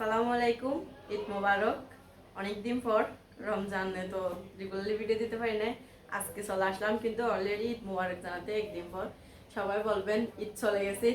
আসসালামু আলাইকুম, ঈদ মোবারক। অনেকদিন পর রমজানে তো রেগুলারলি ভিডিও দিতে পারি না। আজকে চলে আসলাম কিন্তু অলরেডি ঈদ মোবারক জানাতে একদিন পর। সবাই বলবেন ঈদ চলে গেছে।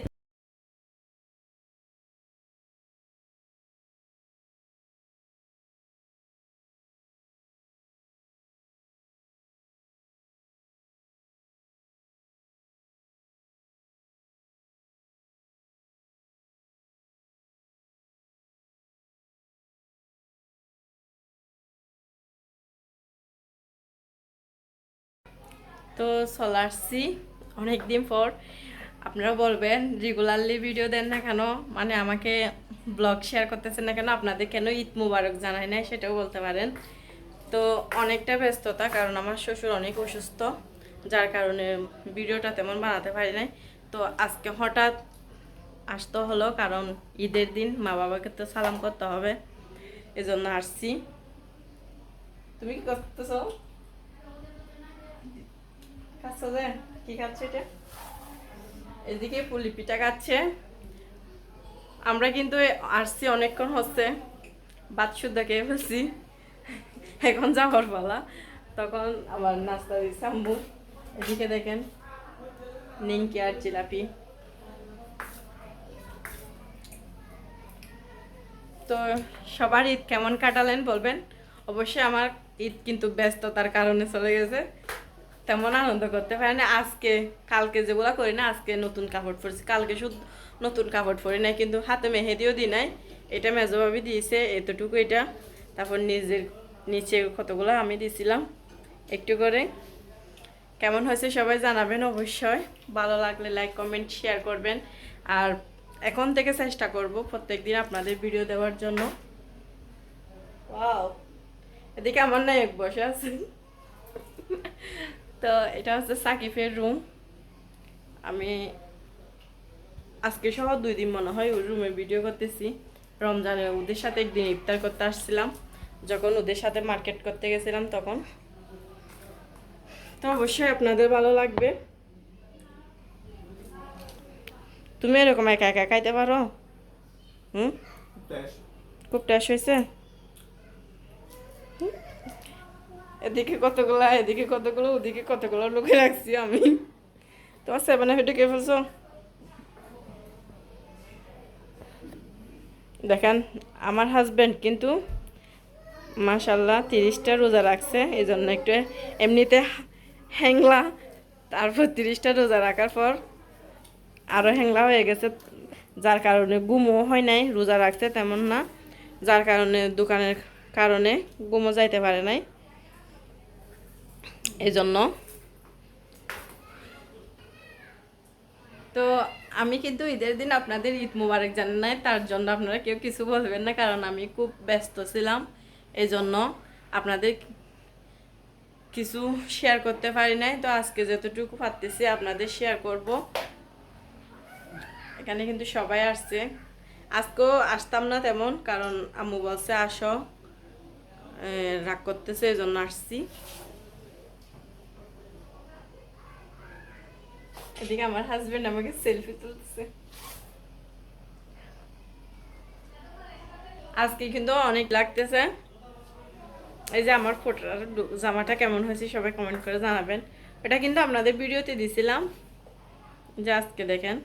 তো চলে আসছি অনেকদিন পর। আপনারা বলবেন রেগুলারলি ভিডিও দেন না কেন, মানে আমাকে ব্লগ শেয়ার করতেছেন না কেন, আপনাদের কেন ঈদ মুবারক জানাই না সেটাও বলতে পারেন। তো অনেকটা ব্যস্ততা, কারণ আমার শ্বশুর অনেক অসুস্থ, যার কারণে ভিডিওটা তেমন বানাতে পারি নাই। তো আজকে হঠাৎ আসতে হলো, কারণ ঈদের দিন মা বাবাকে তো সালাম করতে হবে, এজন্য আসছি। তুমি কি করতেছো? খাচ্ছো যে? কি খাচ্ছে এটা? এদিকে পুলি পিঠা খাচ্ছে। আমরা কিন্তু আসছি অনেকক্ষণ হচ্ছে, ভাত শুদ্ধ খেয়ে ফেলছি, এখন যাওয়ার পালা। তখন আবার নাস্তা দিচ্ছে আম্মু। এদিকে দেখেন নিমকি আর জিলাপি। তো সবার ঈদ কেমন কাটালেন বলবেন অবশ্যই। আমার ঈদ কিন্তু ব্যস্ততার কারণে চলে গেছে, তেমন আনন্দ করতে পারি না। আজকে কালকে যেগুলো করি না, আজকে নতুন কাপড় পরছি, কালকে শুধু নতুন কাপড় পরি নাই, কিন্তু হাতে মেহেদিও দিই নাই। এটা মেজোভাবি দিয়েছে এতটুকু, এটা। তারপর নিচে কতগুলো আমি দিয়েছিলাম একটু করে। কেমন হয়েছে সবাই জানাবেন অবশ্যই। ভালো লাগলে লাইক কমেন্ট শেয়ার করবেন। আর এখন থেকে চেষ্টা করব প্রত্যেকদিন আপনাদের ভিডিও দেওয়ার জন্য। ওয়াও, এদিকে আমার নায়ক বসে আছে। তো এটা হচ্ছে সাকিফের রুম। আমি আজকে সহ 2 দিন মনে হয় ওই রুমে ভিডিও করতেছি। রমজানে ওদের সাথে একদিন ইফতার করতে আসছিলাম, যখন ওদের সাথে মার্কেট করতে গেছিলাম তখন। তো অবশ্যই আপনাদের ভালো লাগবে। তুমি এরকম একা একা খাইতে পারো? হুম, খুব টেস্ট হয়েছে। এদিকে কতগুলো ওদিকে কতগুলো লুকিয়ে রাখছি আমি। তোমার 7 হেঁটে কে ফেলছো? দেখেন আমার হাজব্যান্ড কিন্তু মাশাল্লাহ 30টা রোজা রাখছে, এই জন্য একটু এমনিতে হ্যাংলা, তারপর 30টা রোজা রাখার পর আরও হ্যাংলা হয়ে গেছে, যার কারণে ঘুমও হয় নাই। রোজা রাখছে তেমন না, যার কারণে দোকানের কারণে ঘুমও যাইতে পারে নাই, এই জন্য। তো আমি কিন্তু ঈদের দিন আপনাদের ঈদ মুবারক জানেন নাই, তার জন্য আপনারা কেউ কিছু বলবেন না, কারণ আমি খুব ব্যস্ত ছিলাম, এই জন্য আপনাদের কিছু শেয়ার করতে পারি নাই। তো আজকে যতটুকু পারতেছি আপনাদের শেয়ার করব। এখানে কিন্তু সবাই আসছে, আজকেও আসতাম না তেমন, কারণ আম্মু বলছে আসো, রাগ করতেছে, এই জন্য আসছি। এদিকে আমার হাজবেন্ড আমাকে সেলফি তুলতেছে। আজকে কিন্তু অনেক লাগতেছে। এই যে আমার ফোটার জামাটা কেমন হয়েছে সবাই কমেন্ট করে জানাবেন। এটা কিন্তু আপনাদের ভিডিওতে দিছিলাম, যে আজকে দেখেন।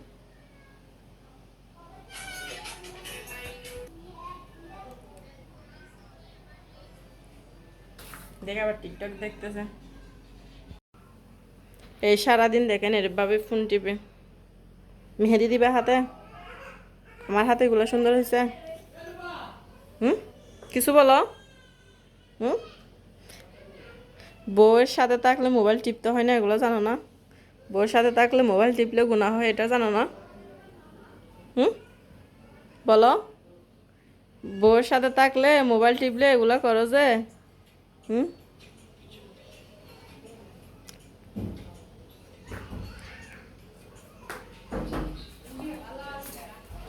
দেখে আবার টিকটক দেখতেছে। এই সারাদিন দেখেন এরভাবে ফোন টিপে। মেহেদি দিবে হাতে? আমার হাতে এগুলো সুন্দর হয়েছে। হুম, কিছু বলো। হুম, বউয়ের সাথে থাকলে মোবাইল টিপতে হয় না, এগুলো জানো না? বউয়ের সাথে থাকলে মোবাইল টিপলে গুনাহ হয়, এটা জানো না? হুম, বলো। বউয়ের সাথে থাকলে মোবাইল টিপলে এগুলো করো যে। হুম,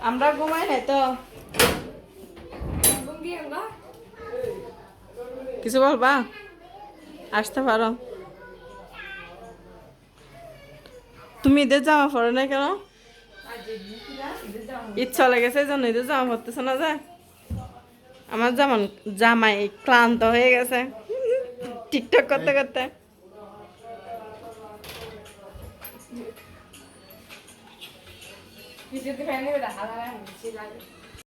আমরা ঘুমাই নাই তো। কিছু বলবা? আসতে পারো। তুমি ঈদের জামা পরো না কেন? ঈদ চলে গেছে এই জন্য ঈদের জামা পরতেছো না? যায় আমার যেমন জামাই ক্লান্ত হয়ে গেছে টিকটক করতে করতে। Bisa tuh kayaknya udah halal ya, masih lagi.